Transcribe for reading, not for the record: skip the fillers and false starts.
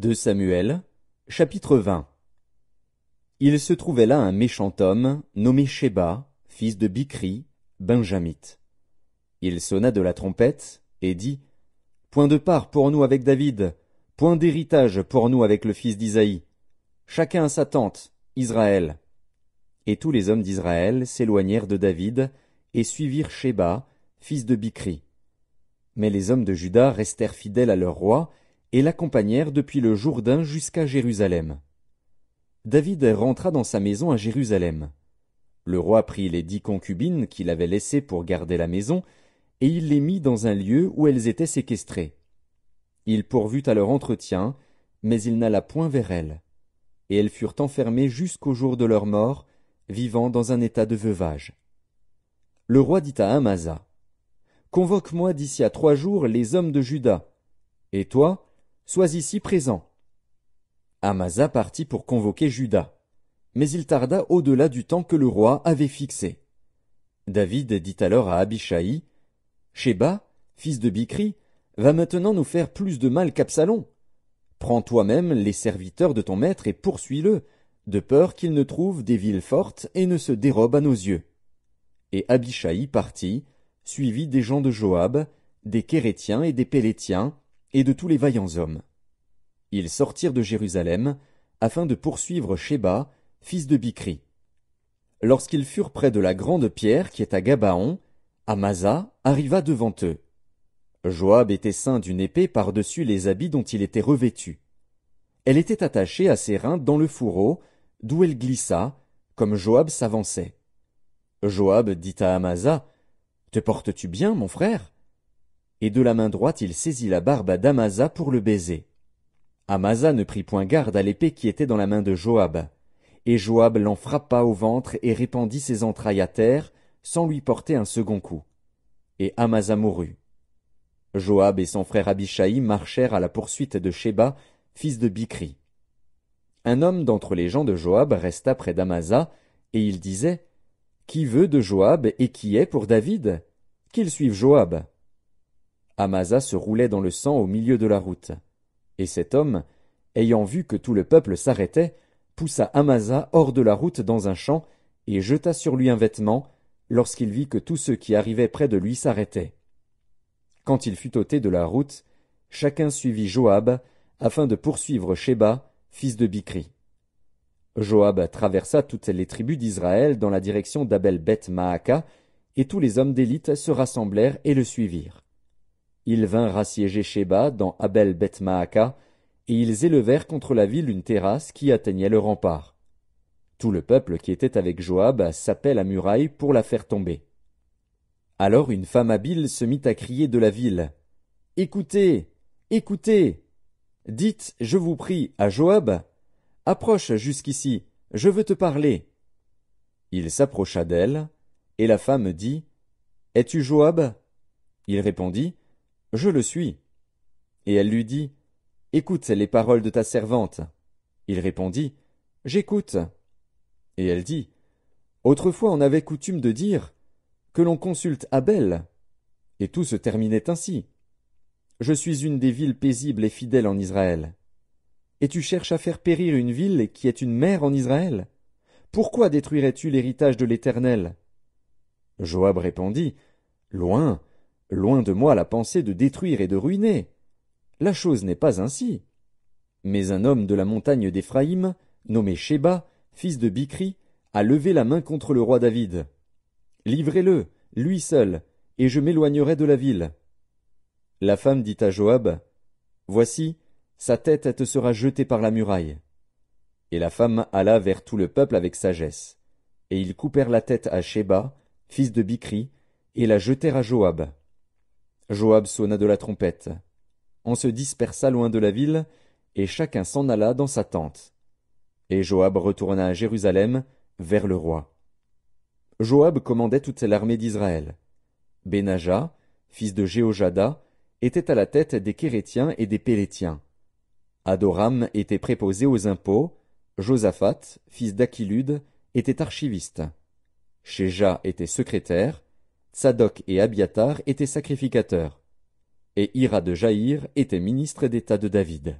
2 Samuel, chapitre 20. Il se trouvait là un méchant homme, nommé Sheba, fils de Bichri, benjamite. Il sonna de la trompette, et dit, Point de part pour nous avec David, point d'héritage pour nous avec le fils d'Isaïe. Chacun à sa tente, Israël. Et tous les hommes d'Israël s'éloignèrent de David, et suivirent Sheba, fils de Bichri. Mais les hommes de Juda restèrent fidèles à leur roi, et l'accompagnèrent depuis le Jourdain jusqu'à Jérusalem. David rentra dans sa maison à Jérusalem. Le roi prit les 10 concubines qu'il avait laissées pour garder la maison, et il les mit dans un lieu où elles étaient séquestrées. Il pourvut à leur entretien, mais il n'alla point vers elles. Et elles furent enfermées jusqu'au jour de leur mort, vivant dans un état de veuvage. Le roi dit à Amasa, Convoque-moi d'ici à 3 jours les hommes de Juda, et toi, sois ici présent. Amasa partit pour convoquer Juda, mais il tarda au-delà du temps que le roi avait fixé. David dit alors à Abishai, Sheba, fils de Bichri, va maintenant nous faire plus de mal qu'Absalom. Prends toi-même les serviteurs de ton maître et poursuis-le, de peur qu'il ne trouve des villes fortes et ne se dérobe à nos yeux. Et Abishai partit, suivi des gens de Joab, des Kérétiens et des Pélétiens, et de tous les vaillants hommes. Ils sortirent de Jérusalem, afin de poursuivre Sheba, fils de Bichri. Lorsqu'ils furent près de la grande pierre qui est à Gabaon, Amasa arriva devant eux. Joab était ceint d'une épée par-dessus les habits dont il était revêtu. Elle était attachée à ses reins dans le fourreau, d'où elle glissa, comme Joab s'avançait. Joab dit à Amasa, Te portes-tu bien, mon frère? Et de la main droite il saisit la barbe d'Amasa pour le baiser. Amasa ne prit point garde à l'épée qui était dans la main de Joab. Et Joab l'en frappa au ventre et répandit ses entrailles à terre, sans lui porter un second coup. Et Amasa mourut. Joab et son frère Abishai marchèrent à la poursuite de Sheba, fils de Bichri. Un homme d'entre les gens de Joab resta près d'Amasa, et il disait, Qui veut de Joab et qui est pour David? Qu'il suive Joab. Amasa se roulait dans le sang au milieu de la route. Et cet homme, ayant vu que tout le peuple s'arrêtait, poussa Amasa hors de la route dans un champ, et jeta sur lui un vêtement, lorsqu'il vit que tous ceux qui arrivaient près de lui s'arrêtaient. Quand il fut ôté de la route, chacun suivit Joab, afin de poursuivre Sheba, fils de Bichri. Joab traversa toutes les tribus d'Israël dans la direction d'Abel-Beth-Maaka, et tous les hommes d'élite se rassemblèrent et le suivirent. Ils vinrent assiéger Sheba dans Abel-Beth-Maaka, et ils élevèrent contre la ville une terrasse qui atteignait le rempart. Tout le peuple qui était avec Joab sapait la muraille pour la faire tomber. Alors une femme habile se mit à crier de la ville. « Écoutez, écoutez! Dites, je vous prie, à Joab, approche jusqu'ici, je veux te parler. » Il s'approcha d'elle, et la femme dit, « Es-tu Joab? » Il répondit, « Je le suis. » Et elle lui dit, « Écoute les paroles de ta servante. » Il répondit, « J'écoute. » Et elle dit, « Autrefois on avait coutume de dire, que l'on consulte Abel. » Et tout se terminait ainsi. Je suis une des villes paisibles et fidèles en Israël. Et tu cherches à faire périr une ville qui est une mère en Israël? Pourquoi détruirais-tu l'héritage de l'Éternel? Joab répondit, Loin, loin de moi la pensée de détruire et de ruiner. La chose n'est pas ainsi. Mais un homme de la montagne d'Éphraïm, nommé Sheba, fils de Bichri, a levé la main contre le roi David. Livrez-le, lui seul, et je m'éloignerai de la ville. La femme dit à Joab, Voici, sa tête te sera jetée par la muraille. Et la femme alla vers tout le peuple avec sagesse. Et ils coupèrent la tête à Sheba, fils de Bichri, et la jetèrent à Joab. Joab sonna de la trompette. On se dispersa loin de la ville, et chacun s'en alla dans sa tente. Et Joab retourna à Jérusalem, vers le roi. Joab commandait toute l'armée d'Israël. Benaja, fils de Jéhojada, était à la tête des Kérétiens et des Pélétiens. Adoram était préposé aux impôts, Josaphat, fils d'Achilude, était archiviste. Shéja était secrétaire, Tsadok et Abiatar étaient sacrificateurs, et Hira de Jaïr était ministre d'État de David.